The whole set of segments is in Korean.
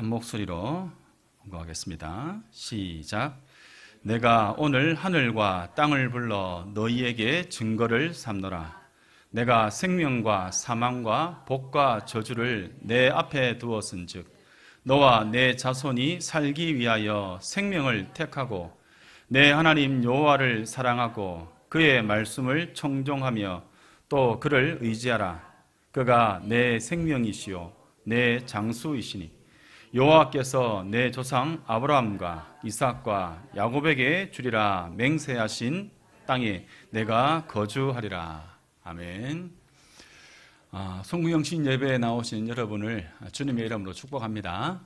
한 목소리로 공부하겠습니다. 시작. 내가 오늘 하늘과 땅을 불러 너희에게 증거를 삼노라. 내가 생명과 사망과 복과 저주를 내 앞에 두었은즉 너와 내 자손이 살기 위하여 생명을 택하고 내 하나님 여호와를 사랑하고 그의 말씀을 청종하며 또 그를 의지하라. 그가 내 생명이시요 내 장수이시니 여호와께서 내 조상 아브라함과 이삭과 야곱에게 주리라 맹세하신 땅에 내가 거주하리라. 아멘. 송구영신 예배에 나오신 여러분을 주님의 이름으로 축복합니다.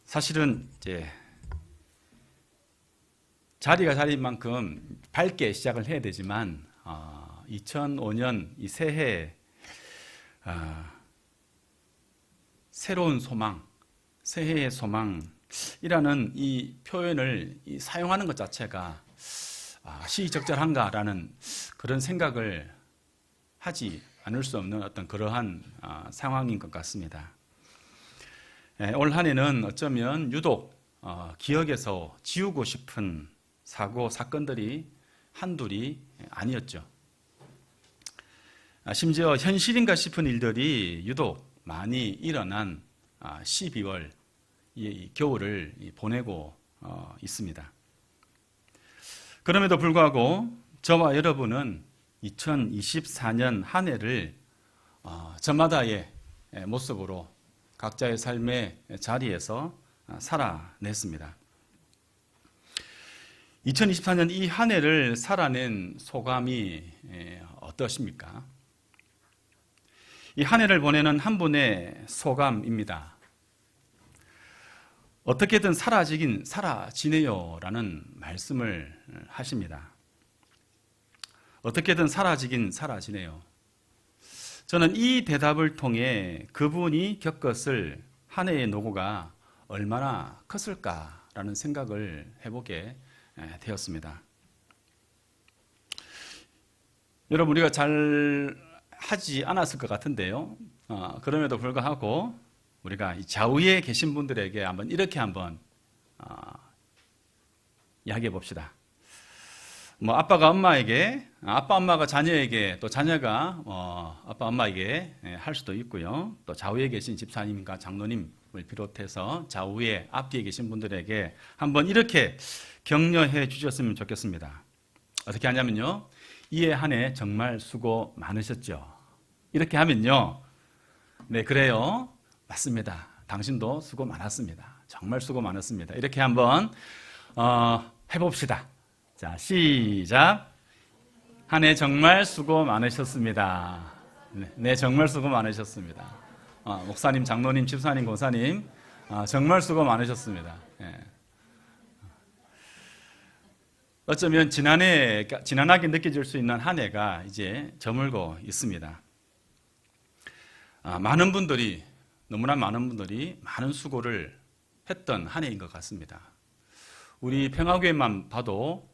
사실은 이제 자리가 자리인 만큼 밝게 시작을 해야 되지만 2005년 이 새해 새로운 소망, 새해의 소망이라는 이 표현을 사용하는 것 자체가 시의적절한가라는 그런 생각을 하지 않을 수 없는 어떤 그러한 상황인 것 같습니다. 올 한 해는 어쩌면 유독 기억에서 지우고 싶은 사고, 사건들이 한둘이 아니었죠. 심지어 현실인가 싶은 일들이 유독 많이 일어난 12월 이 겨울을 보내고 있습니다. 그럼에도 불구하고 저와 여러분은 2024년 한 해를 저마다의 모습으로 각자의 삶의 자리에서 살아냈습니다. 2024년 이 한 해를 살아낸 소감이 어떠십니까? 이 한 해를 보내는 한 분의 소감입니다. 어떻게든 사라지긴 사라지네요 라는 말씀을 하십니다. 어떻게든 사라지긴 사라지네요. 저는 이 대답을 통해 그분이 겪었을 한 해의 노고가 얼마나 컸을까라는 생각을 해보게 되었습니다. 여러분, 우리가 잘 하지 않았을 것 같은데요. 그럼에도 불구하고 우리가 이 좌우에 계신 분들에게 이렇게 한번 이야기해 봅시다. 아빠가 엄마에게, 아빠 엄마가 자녀에게, 또 자녀가 아빠 엄마에게 할 수도 있고요. 또 좌우에 계신 집사님과 장로님을 비롯해서 좌우에 앞뒤에 계신 분들에게 한번 이렇게 격려해 주셨으면 좋겠습니다. 어떻게 하냐면요, 이해 한 해 정말 수고 많으셨죠. 이렇게 하면요, 네, 그래요, 맞습니다. 당신도 수고 많았습니다. 정말 수고 많았습니다. 이렇게 한번 해봅시다. 자, 시작. 한 해 정말 수고 많으셨습니다. 네, 정말 수고 많으셨습니다. 목사님, 장로님, 집사님, 권사님, 정말 수고 많으셨습니다. 네. 어쩌면 지난하게 느껴질 수 있는 한 해가 이제 저물고 있습니다. 너무나 많은 분들이 많은 수고를 했던 한 해인 것 같습니다. 우리 평화교회만 봐도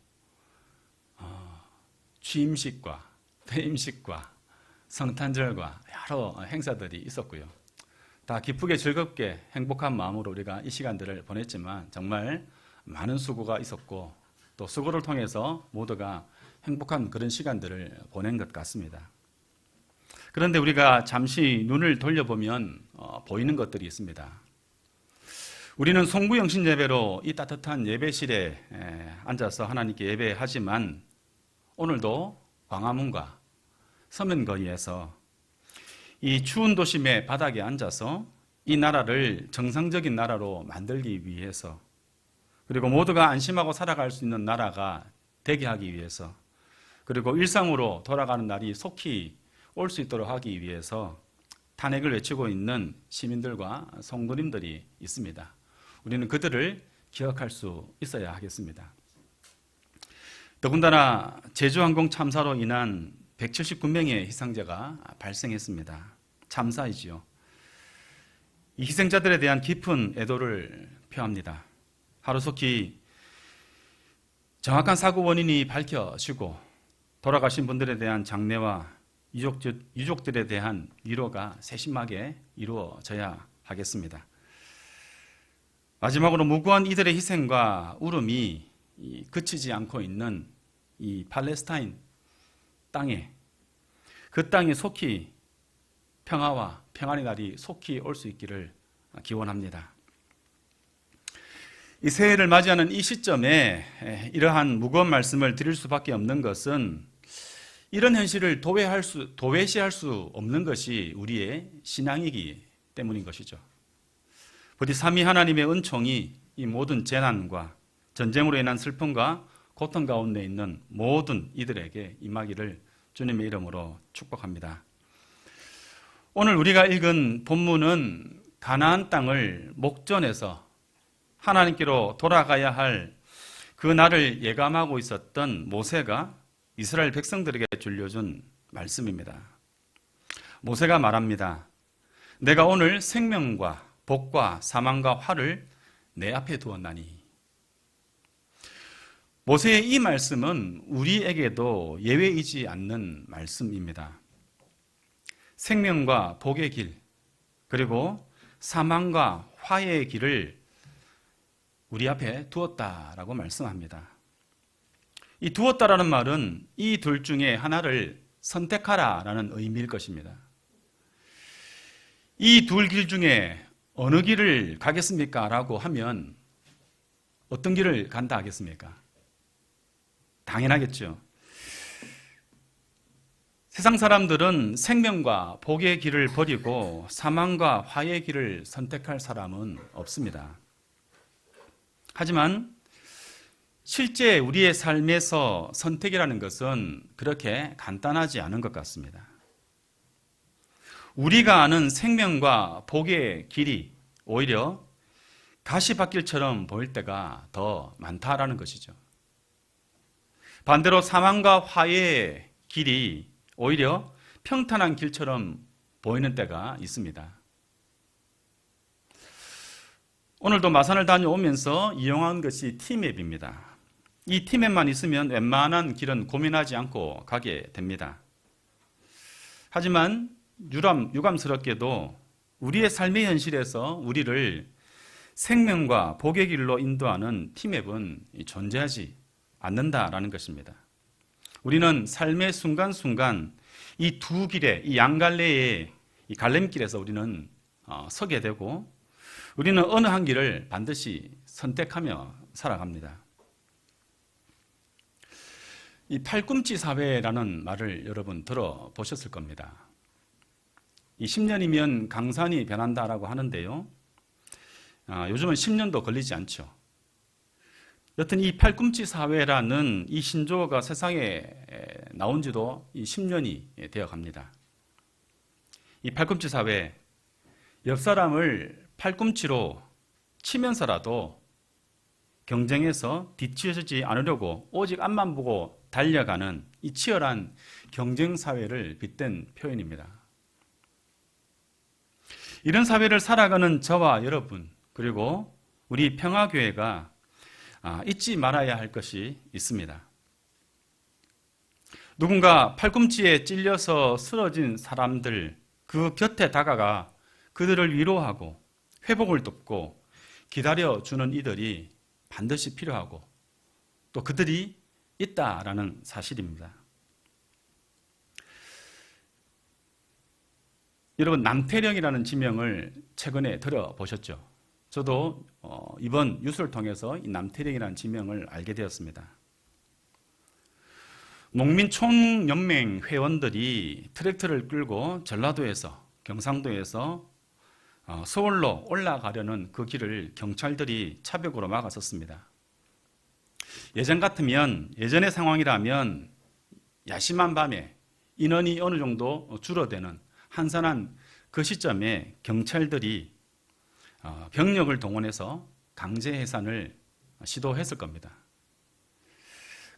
취임식과 퇴임식과 성탄절과 여러 행사들이 있었고요. 다 기쁘게 즐겁게 행복한 마음으로 우리가 이 시간들을 보냈지만 정말 많은 수고가 있었고 또 수고를 통해서 모두가 행복한 그런 시간들을 보낸 것 같습니다. 그런데 우리가 잠시 눈을 돌려보면 보이는 것들이 있습니다. 우리는 송구영신 예배로 이 따뜻한 예배실에 앉아서 하나님께 예배하지만 오늘도 광화문과 서면거리에서 이 추운 도심의 바닥에 앉아서 이 나라를 정상적인 나라로 만들기 위해서, 그리고 모두가 안심하고 살아갈 수 있는 나라가 되게 하기 위해서, 그리고 일상으로 돌아가는 날이 속히 올 수 있도록 하기 위해서 탄핵을 외치고 있는 시민들과 성도님들이 있습니다. 우리는 그들을 기억할 수 있어야 하겠습니다. 더군다나 제주항공 참사로 인한 179명의 희생자가 발생했습니다. 참사이지요. 이 희생자들에 대한 깊은 애도를 표합니다. 하루속히 정확한 사고 원인이 밝혀지고 돌아가신 분들에 대한 장례와 유족들에 대한 위로가 세심하게 이루어져야 하겠습니다. 마지막으로 무고한 이들의 희생과 울음이 그치지 않고 있는 이 팔레스타인 땅에, 그 땅에 속히 평화와 평안의 날이 속히 올 수 있기를 기원합니다. 이 새해를 맞이하는 이 시점에 이러한 무거운 말씀을 드릴 수밖에 없는 것은 이런 현실을 도외시할 수 없는 것이 우리의 신앙이기 때문인 것이죠. 부디 삼위 하나님의 은총이 이 모든 재난과 전쟁으로 인한 슬픔과 고통 가운데 있는 모든 이들에게 임하기를 주님의 이름으로 축복합니다. 오늘 우리가 읽은 본문은 가나안 땅을 목전에서 하나님께로 돌아가야 할 그 날을 예감하고 있었던 모세가 이스라엘 백성들에게 들려준 말씀입니다. 모세가 말합니다. 내가 오늘 생명과 복과 사망과 화를 내 앞에 두었나니. 모세의 이 말씀은 우리에게도 예외이지 않는 말씀입니다. 생명과 복의 길, 그리고 사망과 화해의 길을 우리 앞에 두었다라고 말씀합니다. 이 두었다라는 말은 이 둘 중에 하나를 선택하라라는 의미일 것입니다. 이 둘 길 중에 어느 길을 가겠습니까? 라고 하면 어떤 길을 간다 하겠습니까? 당연하겠죠. 세상 사람들은 생명과 복의 길을 버리고 사망과 화해의 길을 선택할 사람은 없습니다. 하지만 실제 우리의 삶에서 선택이라는 것은 그렇게 간단하지 않은 것 같습니다. 우리가 아는 생명과 복의 길이 오히려 가시밭길처럼 보일 때가 더 많다라는 것이죠. 반대로 사망과 화해의 길이 오히려 평탄한 길처럼 보이는 때가 있습니다. 오늘도 마산을 다녀오면서 이용한 것이 티맵입니다. 이 티맵만 있으면 웬만한 길은 고민하지 않고 가게 됩니다. 하지만 유감스럽게도 우리의 삶의 현실에서 우리를 생명과 복의 길로 인도하는 티맵은 존재하지 않는다라는 것입니다. 우리는 삶의 순간순간 이 두 길의, 이 양갈래의 이 갈림길에서 우리는 서게 되고 우리는 어느 한 길을 반드시 선택하며 살아갑니다. 이 팔꿈치 사회라는 말을 여러분 들어보셨을 겁니다. 이 10년이면 강산이 변한다라고 하는데요. 요즘은 10년도 걸리지 않죠. 여튼 이 팔꿈치 사회라는 이 신조어가 세상에 나온 지도 이 10년이 되어 갑니다. 이 팔꿈치 사회, 옆 사람을 팔꿈치로 치면서라도 경쟁에서 뒤처지지 않으려고 오직 앞만 보고 달려가는 이 치열한 경쟁 사회를 빗댄 표현입니다. 이런 사회를 살아가는 저와 여러분, 그리고 우리 평화교회가 잊지 말아야 할 것이 있습니다. 누군가 팔꿈치에 찔려서 쓰러진 사람들, 그 곁에 다가가 그들을 위로하고 회복을 돕고 기다려주는 이들이 반드시 필요하고 또 그들이 있다라는 사실입니다. 여러분, 남태령이라는 지명을 최근에 들어보셨죠? 저도 이번 뉴스를 통해서 이 남태령이라는 지명을 알게 되었습니다. 농민총연맹 회원들이 트랙터를 끌고 전라도에서, 경상도에서 서울로 올라가려는 그 길을 경찰들이 차벽으로 막았었습니다. 예전 같으면, 예전의 상황이라면 야심한 밤에 인원이 어느 정도 줄어드는 한산한 그 시점에 경찰들이 병력을 동원해서 강제 해산을 시도했을 겁니다.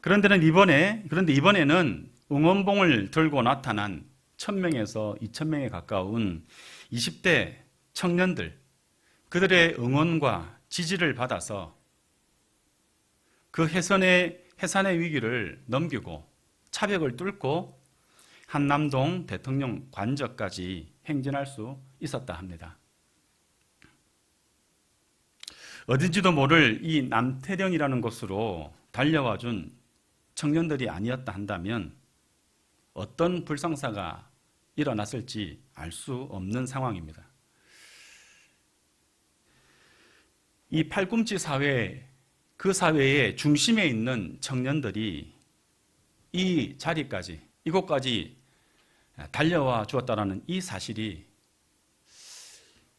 그런데 이번에는 응원봉을 들고 나타난 1000명에서 2000명에 가까운 20대 청년들, 그들의 응원과 지지를 받아서 그 해산의 위기를 넘기고 차벽을 뚫고 한남동 대통령 관저까지 행진할 수 있었다 합니다. 어딘지도 모를 이 남태령이라는 곳으로 달려와 준 청년들이 아니었다 한다면 어떤 불상사가 일어났을지 알 수 없는 상황입니다. 이 팔꿈치 사회, 그 사회의 중심에 있는 청년들이 이 자리까지, 이곳까지 달려와 주었다는 이 사실이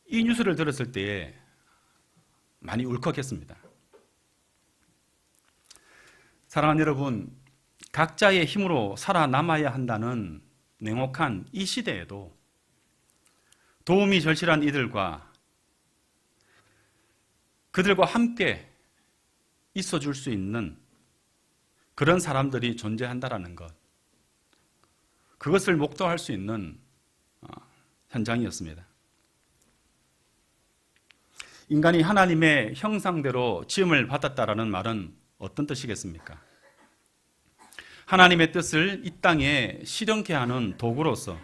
이 뉴스를 들었을 때에 많이 울컥했습니다. 사랑하는 여러분, 각자의 힘으로 살아남아야 한다는 냉혹한 이 시대에도 도움이 절실한 이들과 그들과 함께 있어줄 수 있는 그런 사람들이 존재한다는 것, 그것을 목도할 수 있는 현장이었습니다. 인간이 하나님의 형상대로 지음을 받았다라는 말은 어떤 뜻이겠습니까? 하나님의 뜻을 이 땅에 실현케 하는 도구로서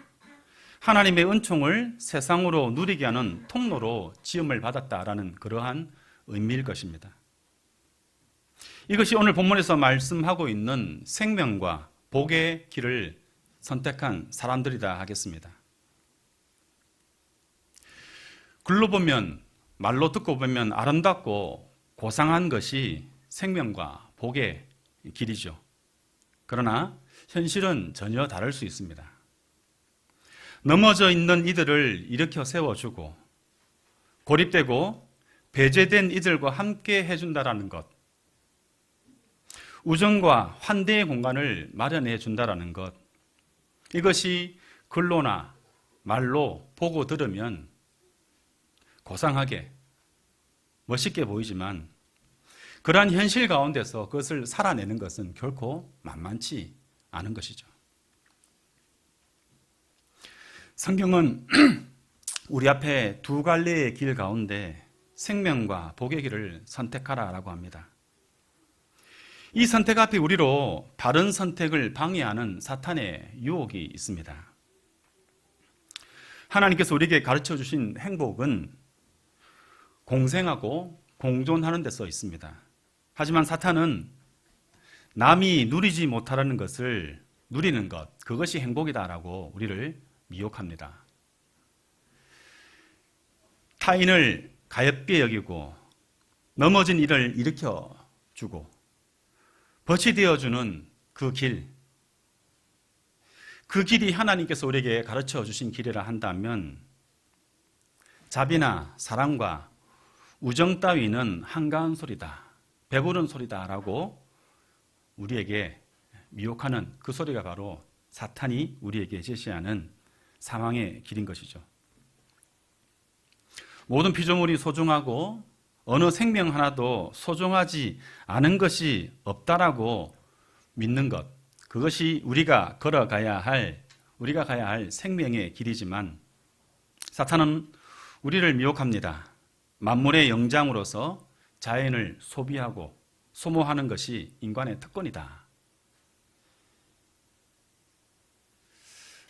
하나님의 은총을 세상으로 누리게 하는 통로로 지음을 받았다라는 그러한 의미일 것입니다. 이것이 오늘 본문에서 말씀하고 있는 생명과 복의 길을 선택한 사람들이다 하겠습니다. 글로 보면, 말로 듣고 보면 아름답고 고상한 것이 생명과 복의 길이죠. 그러나 현실은 전혀 다를 수 있습니다. 넘어져 있는 이들을 일으켜 세워주고 고립되고 배제된 이들과 함께 해준다라는 것, 우정과 환대의 공간을 마련해 준다라는 것, 이것이 글로나 말로 보고 들으면 고상하게 멋있게 보이지만 그러한 현실 가운데서 그것을 살아내는 것은 결코 만만치 않은 것이죠. 성경은 우리 앞에 두 갈래의 길 가운데 생명과 복의 길을 선택하라라고 합니다. 이 선택 앞에 우리로 바른 선택을 방해하는 사탄의 유혹이 있습니다. 하나님께서 우리에게 가르쳐 주신 행복은 공생하고 공존하는 데 써 있습니다. 하지만 사탄은 남이 누리지 못하는 것을 누리는 것, 그것이 행복이다라고 우리를 미혹합니다. 타인을 가엾게 여기고 넘어진 이를 일으켜주고 벗이 되어주는 그 길, 그 길이 하나님께서 우리에게 가르쳐 주신 길이라 한다면 자비나 사랑과 우정 따위는 한가한 소리다, 배부른 소리다라고 우리에게 미혹하는 그 소리가 바로 사탄이 우리에게 제시하는 사망의 길인 것이죠. 모든 피조물이 소중하고 어느 생명 하나도 소중하지 않은 것이 없다라고 믿는 것, 그것이 우리가 가야 할 생명의 길이지만 사탄은 우리를 미혹합니다. 만물의 영장으로서 자연을 소비하고 소모하는 것이 인간의 특권이다.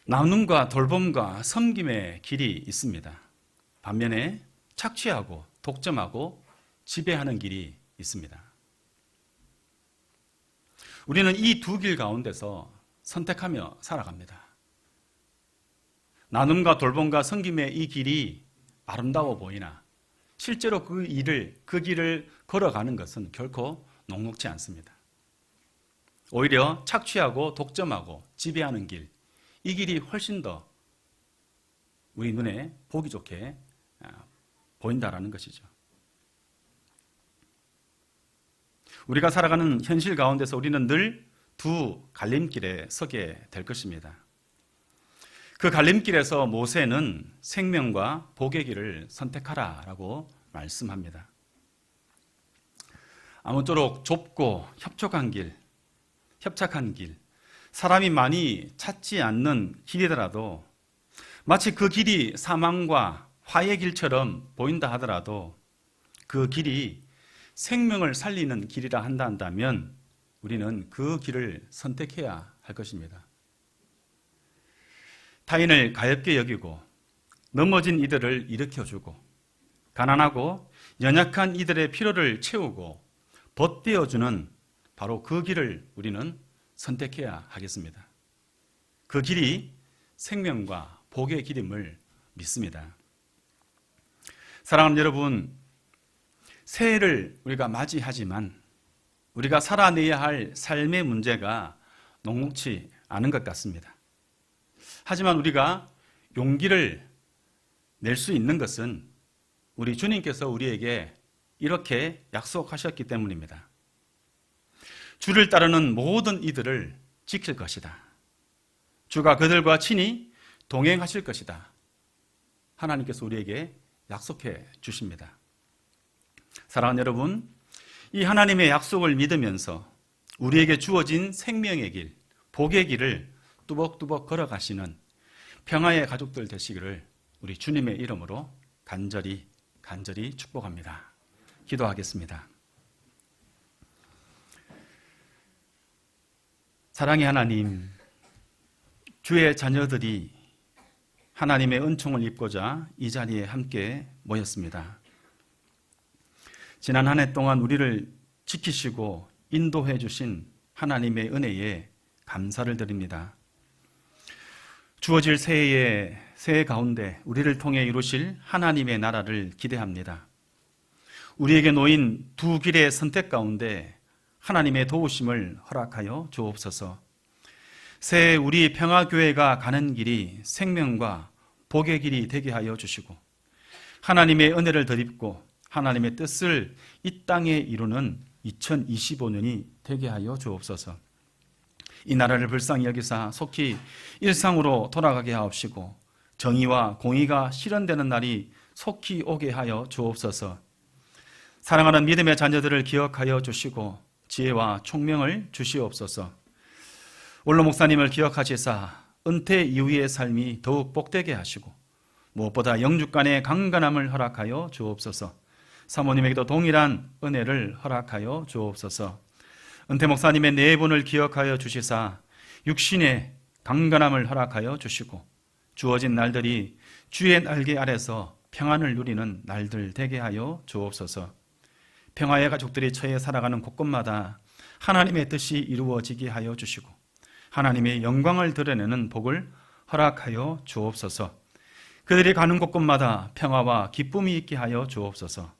나눔과 돌봄과 섬김의 길이 있습니다. 반면에 착취하고 독점하고 지배하는 길이 있습니다. 우리는 이 두 길 가운데서 선택하며 살아갑니다. 나눔과 돌봄과 섬김의 이 길이 아름다워 보이나 실제로 그 길을 걸어가는 것은 결코 녹록지 않습니다. 오히려 착취하고 독점하고 지배하는 길, 이 길이 훨씬 더 우리 눈에 보기 좋게 보인다라는 것이죠. 우리가 살아가는 현실 가운데서 우리는 늘 두 갈림길에 서게 될 것입니다. 그 갈림길에서 모세는 생명과 복의 길을 선택하라라고 말씀합니다. 아무쪼록 좁고 협착한 길, 사람이 많이 찾지 않는 길이더라도 마치 그 길이 사망과 화의 길처럼 보인다 하더라도 그 길이 생명을 살리는 길이라 한다면 우리는 그 길을 선택해야 할 것입니다. 타인을 가엾게 여기고 넘어진 이들을 일으켜주고 가난하고 연약한 이들의 필요를 채우고 벗대어주는 바로 그 길을 우리는 선택해야 하겠습니다. 그 길이 생명과 복의 길임을 믿습니다. 사랑하는 여러분, 새해를 우리가 맞이하지만 우리가 살아내야 할 삶의 문제가 녹록치 않은 것 같습니다. 하지만 우리가 용기를 낼 수 있는 것은 우리 주님께서 우리에게 이렇게 약속하셨기 때문입니다. 주를 따르는 모든 이들을 지킬 것이다. 주가 그들과 친히 동행하실 것이다. 하나님께서 우리에게 약속해 주십니다. 사랑하는 여러분, 이 하나님의 약속을 믿으면서 우리에게 주어진 생명의 길, 복의 길을 뚜벅뚜벅 걸어가시는 평화의 가족들 되시기를 우리 주님의 이름으로 간절히 축복합니다. 기도하겠습니다. 사랑의 하나님, 주의 자녀들이 하나님의 은총을 입고자 이 자리에 함께 모였습니다. 지난 한 해 동안 우리를 지키시고 인도해 주신 하나님의 은혜에 감사를 드립니다. 주어질 새해 가운데 우리를 통해 이루실 하나님의 나라를 기대합니다. 우리에게 놓인 두 길의 선택 가운데 하나님의 도우심을 허락하여 주옵소서. 새해 우리 평화교회가 가는 길이 생명과 복의 길이 되게 하여 주시고 하나님의 은혜를 덧입고 하나님의 뜻을 이 땅에 이루는 2025년이 되게 하여 주옵소서. 이 나라를 불쌍히 여기사 속히 일상으로 돌아가게 하옵시고 정의와 공의가 실현되는 날이 속히 오게 하여 주옵소서. 사랑하는 믿음의 자녀들을 기억하여 주시고 지혜와 총명을 주시옵소서. 원로 목사님을 기억하시사 은퇴 이후의 삶이 더욱 복되게 하시고 무엇보다 영육간의 강건함을 허락하여 주옵소서. 사모님에게도 동일한 은혜를 허락하여 주옵소서. 은퇴 목사님의 네 분을 기억하여 주시사 육신의 강건함을 허락하여 주시고 주어진 날들이 주의 날개 아래서 평안을 누리는 날들 되게 하여 주옵소서. 평화의 가족들이 처해 살아가는 곳곳마다 하나님의 뜻이 이루어지게 하여 주시고 하나님의 영광을 드러내는 복을 허락하여 주옵소서. 그들이 가는 곳곳마다 평화와 기쁨이 있게 하여 주옵소서.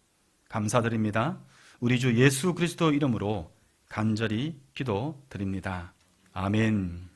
감사드립니다. 우리 주 예수 그리스도 이름으로 간절히 기도드립니다. 아멘.